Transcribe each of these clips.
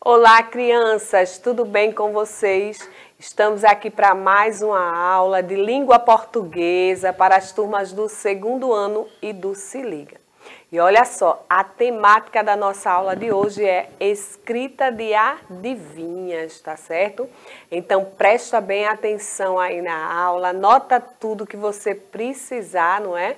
Olá, crianças, tudo bem com vocês? Estamos aqui para mais uma aula de língua portuguesa para as turmas do segundo ano e do Se Liga. E olha só, a temática da nossa aula de hoje é escrita de adivinhas, tá certo? Então presta bem atenção aí na aula, anota tudo que você precisar, não é?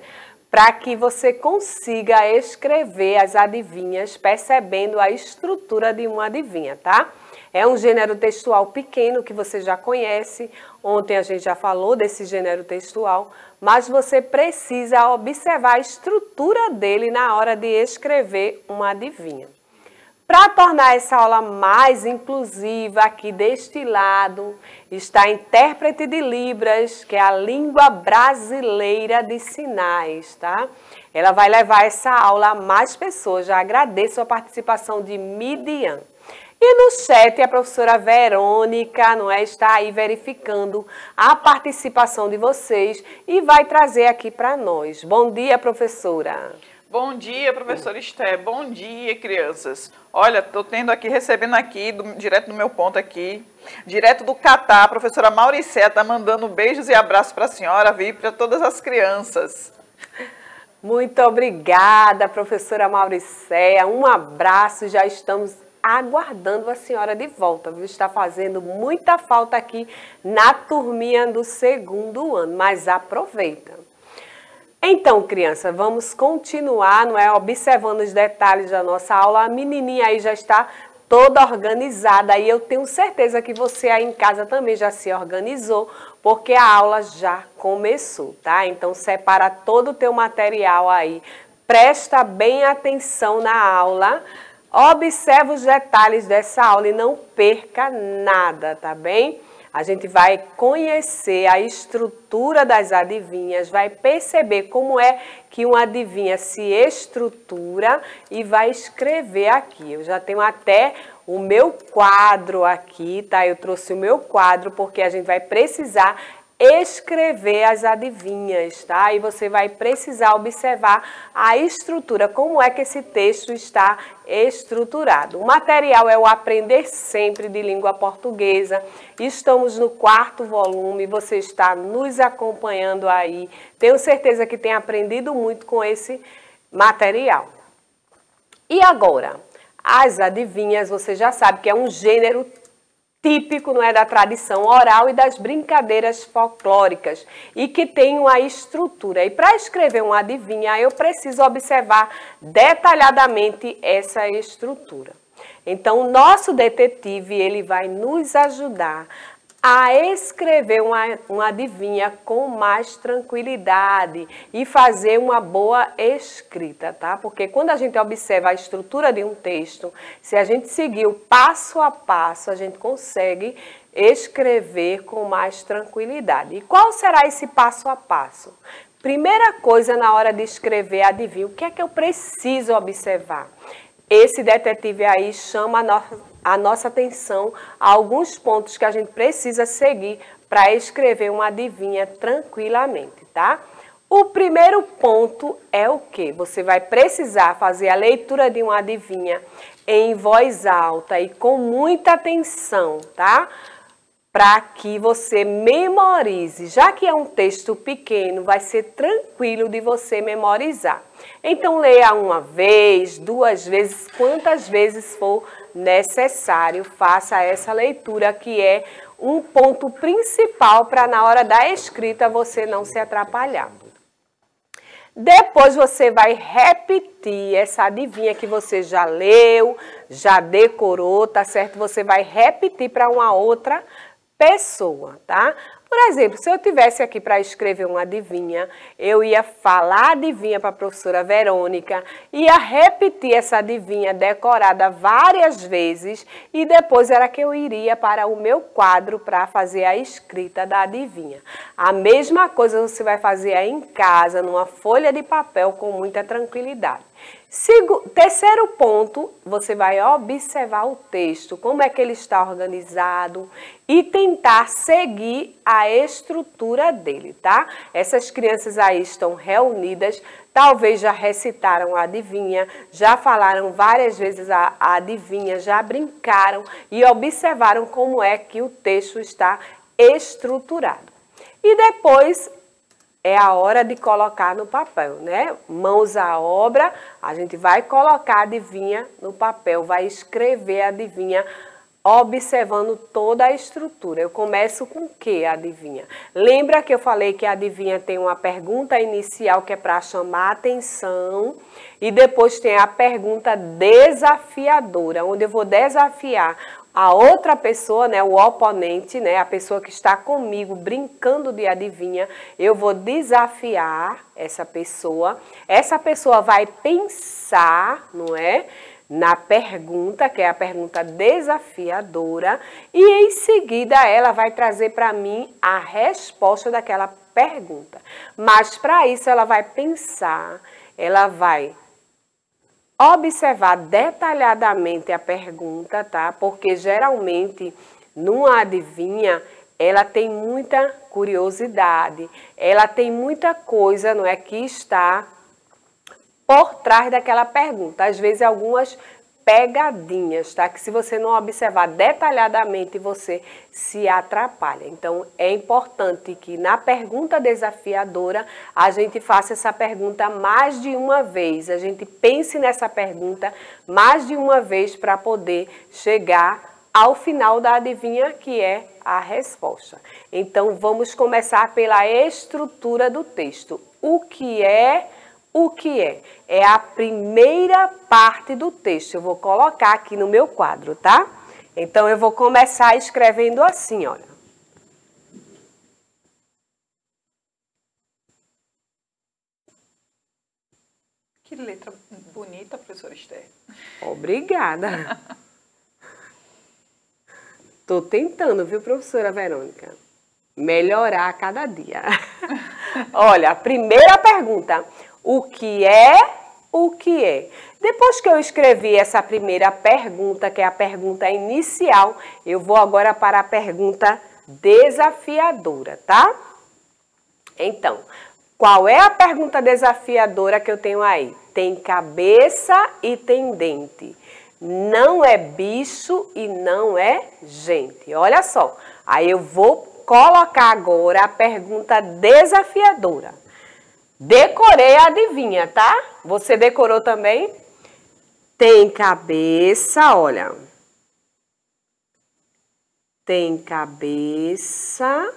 Para que você consiga escrever as adivinhas percebendo a estrutura de uma adivinha, tá? É um gênero textual pequeno que você já conhece, ontem a gente já falou desse gênero textual, mas você precisa observar a estrutura dele na hora de escrever uma adivinha. Para tornar essa aula mais inclusiva, aqui deste lado está a intérprete de Libras, que é a língua brasileira de sinais, tá? Ela vai levar essa aula a mais pessoas. Já agradeço a participação de Midian. E no chat a professora Verônica, não é, está aí verificando a participação de vocês e vai trazer aqui para nós. Bom dia, professora. Bom dia, professora Esté. Bom dia, crianças. Olha, estou recebendo aqui, direto do meu ponto aqui, direto do Catar, a professora Mauricéia está mandando beijos e abraços para a senhora, viu, para todas as crianças. Muito obrigada, professora Mauricéia. Um abraço, já estamos aguardando a senhora de volta, viu? Está fazendo muita falta aqui na turminha do segundo ano, mas aproveita. Então, criança, vamos continuar, não é? Observando os detalhes da nossa aula. A menininha aí já está toda organizada e eu tenho certeza que você aí em casa também já se organizou, porque a aula já começou, tá? Então, separa todo o teu material aí, presta bem atenção na aula, observa os detalhes dessa aula e não perca nada, tá bem? A gente vai conhecer a estrutura das adivinhas, vai perceber como é que uma adivinha se estrutura e vai escrever aqui. Eu já tenho até o meu quadro aqui, tá? Eu trouxe o meu quadro porque a gente vai precisar escrever as adivinhas, tá? E você vai precisar observar a estrutura, como é que esse texto está estruturado. O material é o Aprender Sempre de Língua Portuguesa. Estamos no 4º volume, você está nos acompanhando aí. Tenho certeza que tem aprendido muito com esse material. E agora, as adivinhas, você já sabe que é um gênero típico, não é, da tradição oral e das brincadeiras folclóricas e que tem uma estrutura. E para escrever uma adivinha, eu preciso observar detalhadamente essa estrutura. Então, o nosso detetive, ele vai nos ajudar a escrever uma adivinha com mais tranquilidade e fazer uma boa escrita, tá? Porque quando a gente observa a estrutura de um texto, se a gente seguir o passo a passo, a gente consegue escrever com mais tranquilidade. E qual será esse passo a passo? Primeira coisa na hora de escrever a adivinha, o que é que eu preciso observar? Esse detetive aí chama a nossa atenção a alguns pontos que a gente precisa seguir para escrever uma adivinha tranquilamente, tá? O primeiro ponto é o quê? Você vai precisar fazer a leitura de uma adivinha em voz alta e com muita atenção, tá? Para que você memorize. Já que é um texto pequeno, vai ser tranquilo de você memorizar. Então, leia uma vez, 2 vezes, quantas vezes for necessário. Faça essa leitura, que é um ponto principal para na hora da escrita você não se atrapalhar. Depois você vai repetir essa adivinha que você já leu, já decorou, tá certo? Você vai repetir para uma outra pessoa, tá? Por exemplo, se eu tivesse aqui para escrever uma adivinha, eu ia falar a adivinha para a professora Verônica, ia repetir essa adivinha decorada várias vezes e depois era que eu iria para o meu quadro para fazer a escrita da adivinha. A mesma coisa você vai fazer aí em casa, numa folha de papel com muita tranquilidade. Terceiro ponto, você vai observar o texto, como é que ele está organizado e tentar seguir a estrutura dele, tá? Essas crianças aí estão reunidas, talvez já recitaram a adivinha, já falaram várias vezes a adivinha, já brincaram e observaram como é que o texto está estruturado. E depois é a hora de colocar no papel, né? Mãos à obra, a gente vai colocar a adivinha no papel, vai escrever a adivinha, observando toda a estrutura. Eu começo com o que a adivinha? Lembra que eu falei que a adivinha tem uma pergunta inicial que é para chamar a atenção e depois tem a pergunta desafiadora, onde eu vou desafiar a outra pessoa, né, o oponente, né, a pessoa que está comigo brincando de adivinha, eu vou desafiar essa pessoa vai pensar, não é, na pergunta, que é a pergunta desafiadora, e em seguida ela vai trazer para mim a resposta daquela pergunta. Mas para isso ela vai pensar, ela vai observar detalhadamente a pergunta, tá? Porque geralmente, numa adivinha, ela tem muita curiosidade, ela tem muita coisa, não é, que está por trás daquela pergunta. Às vezes, algumas pegadinhas, tá? Que se você não observar detalhadamente, você se atrapalha. Então, é importante que na pergunta desafiadora, a gente faça essa pergunta mais de uma vez. A gente pense nessa pergunta mais de uma vez para poder chegar ao final da adivinha, que é a resposta. Então, vamos começar pela estrutura do texto. O que é? O que é? É a primeira parte do texto. Eu vou colocar aqui no meu quadro, tá? Então, eu vou começar escrevendo assim, olha. Que letra bonita, professora Esther. Obrigada. Tô tentando, viu, professora Verônica? Melhorar a cada dia. Olha, a primeira pergunta. O que é? O que é? Depois que eu escrevi essa primeira pergunta, que é a pergunta inicial, eu vou agora para a pergunta desafiadora, tá? Então, qual é a pergunta desafiadora que eu tenho aí? Tem cabeça e tem dente. Não é bicho e não é gente. Olha só, aí eu vou colocar agora a pergunta desafiadora. Decorei a adivinha, tá? Você decorou também? Tem cabeça, olha. Tem cabeça.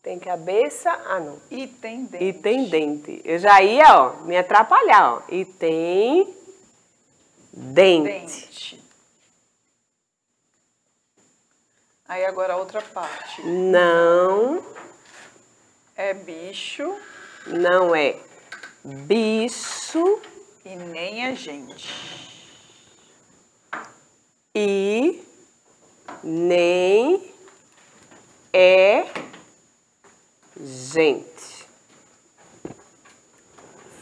Tem cabeça, não. E tem dente. E tem dente. Eu já ia, ó, me atrapalhar, ó. E tem dente. Aí agora a outra parte. Não. É bicho. Não é bicho. E nem é gente. E nem é gente.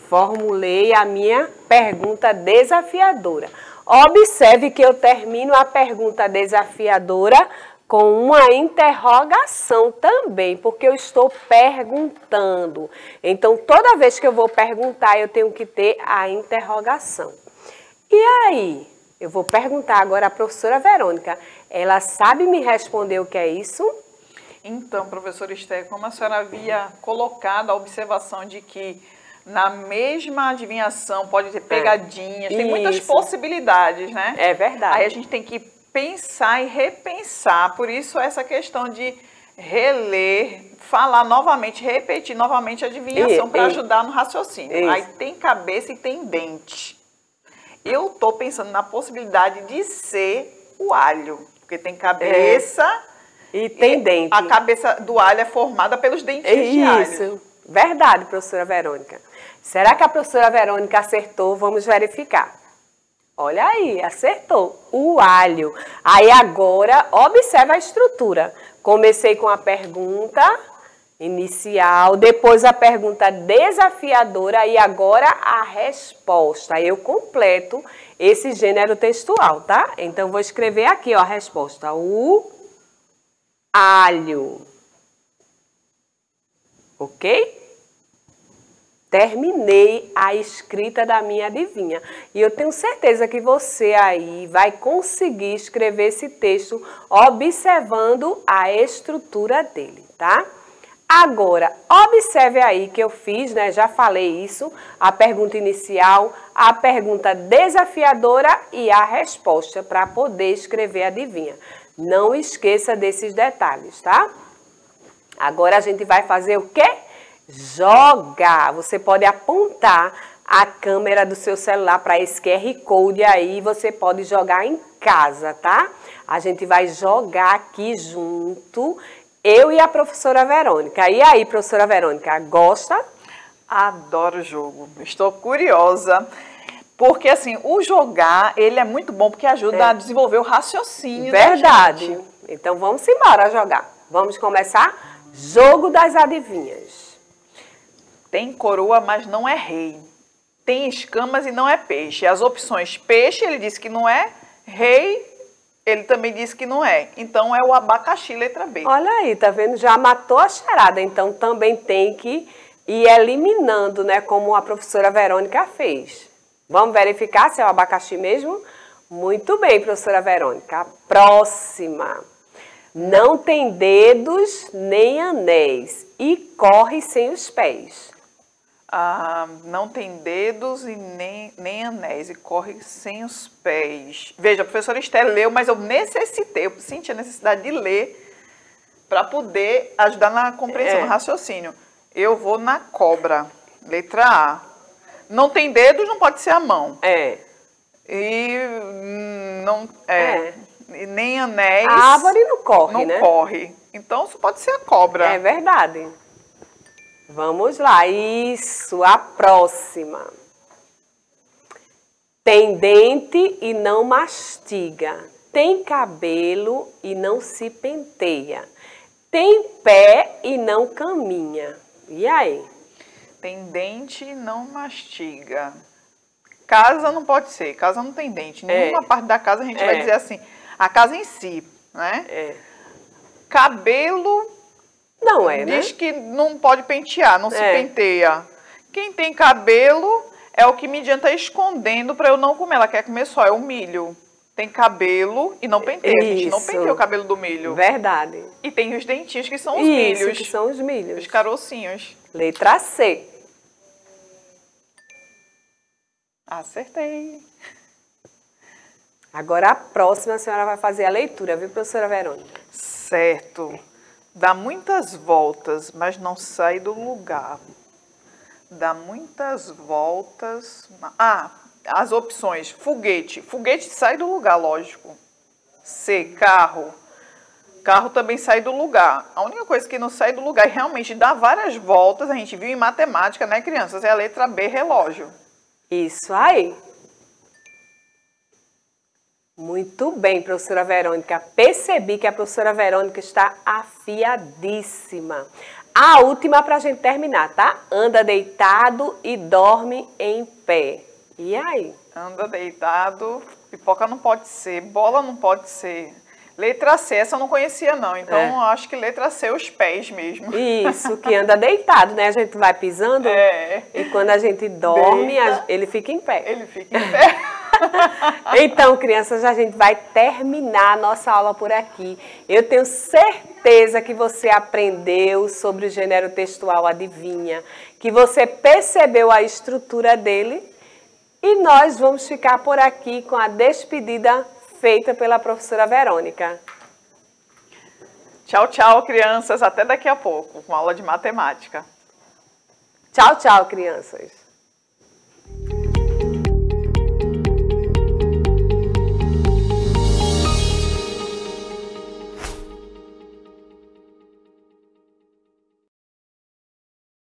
Formulei a minha pergunta desafiadora. Observe que eu termino a pergunta desafiadora com uma interrogação também, porque eu estou perguntando. Então, toda vez que eu vou perguntar, eu tenho que ter a interrogação. E aí, eu vou perguntar agora à professora Verônica. Ela sabe me responder o que é isso? Então, professora Esther, como a senhora havia colocado a observação de que na mesma adivinhação pode ter pegadinhas, tem muitas possibilidades, né? É verdade. Aí a gente tem que pensar e repensar, por isso essa questão de reler, falar novamente, repetir novamente a adivinhação para ajudar no raciocínio. Isso. Aí tem cabeça e tem dente. Eu estou pensando na possibilidade de ser o alho, porque tem cabeça e tem dente. A cabeça do alho é formada pelos dentinhos de alho. Isso, verdade, professora Verônica. Será que a professora Verônica acertou? Vamos verificar. Olha aí, acertou. O alho. Aí agora, observa a estrutura. Comecei com a pergunta inicial, depois a pergunta desafiadora e agora a resposta. Eu completo esse gênero textual, tá? Então, vou escrever aqui, ó, a resposta. O alho. Ok? Terminei a escrita da minha adivinha. E eu tenho certeza que você aí vai conseguir escrever esse texto observando a estrutura dele, tá? Agora, observe aí que eu fiz, né? Já falei isso, a pergunta inicial, a pergunta desafiadora e a resposta para poder escrever a adivinha. Não esqueça desses detalhes, tá? Agora a gente vai fazer o quê? Jogar. Você pode apontar a câmera do seu celular para esse QR Code aí, você pode jogar em casa, tá? A gente vai jogar aqui junto, eu e a professora Verônica. E aí, professora Verônica, gosta? Adoro o jogo. Estou curiosa. Porque, assim, o jogar, ele é muito bom porque ajuda a desenvolver o raciocínio. Verdade. Então, vamos embora jogar. Vamos começar? Jogo das adivinhas. Tem coroa, mas não é rei. Tem escamas e não é peixe. As opções peixe, ele disse que não é. Rei, ele também disse que não é. Então, é o abacaxi, letra B. Olha aí, tá vendo? Já matou a charada. Então, também tem que ir eliminando, né? Como a professora Verônica fez. Vamos verificar se é o abacaxi mesmo? Muito bem, professora Verônica. Próxima. Não tem dedos nem anéis e corre sem os pés. Não tem dedos e nem anéis e corre sem os pés. Veja, a professora Esther leu, mas eu senti a necessidade de ler para poder ajudar na compreensão, no raciocínio. Eu vou na cobra, letra A. Não tem dedos, não pode ser a mão. E não e nem anéis. A árvore não corre, né? Não corre. Então, isso pode ser a cobra. É verdade. Vamos lá, isso, a próxima. Tem dente e não mastiga. Tem cabelo e não se penteia. Tem pé e não caminha. E aí? Tem dente e não mastiga. Casa não pode ser, casa não tem dente. Nenhuma parte da casa a gente vai dizer assim, a casa em si, né? Cabelo... Não é, né? Diz que não pode pentear, não se penteia. Quem tem cabelo é o que me adianta escondendo para eu não comer. Ela quer comer só, é o milho. Tem cabelo e não penteia. A gente não penteia o cabelo do milho. Verdade. E tem os dentinhos que são os milhos. Isso, que são os milhos. Os carocinhos. Letra C. Acertei. Agora a próxima a senhora vai fazer a leitura, viu, professora Verônica? Certo. Dá muitas voltas, mas não sai do lugar. Dá muitas voltas... as opções. Foguete. Foguete sai do lugar, lógico. C, carro. Carro também sai do lugar. A única coisa que não sai do lugar e realmente dá várias voltas, a gente viu em matemática, né, crianças? É a letra B, relógio. Isso aí. Muito bem, professora Verônica. Percebi que a professora Verônica está afiadíssima. A última para a gente terminar, tá? Anda deitado e dorme em pé. E aí? Anda deitado, pipoca não pode ser, bola não pode ser. Letra C, essa eu não conhecia não, então acho que letra C, os pés mesmo. Isso, que anda deitado, né? A gente vai pisando e quando a gente dorme, ele fica em pé. Ele fica em pé. Então, crianças, a gente vai terminar a nossa aula por aqui. Eu tenho certeza que você aprendeu sobre o gênero textual adivinha, que você percebeu a estrutura dele e nós vamos ficar por aqui com a despedida feita pela professora Verônica. Tchau, tchau, crianças. Até daqui a pouco, com aula de matemática. Tchau, tchau, crianças.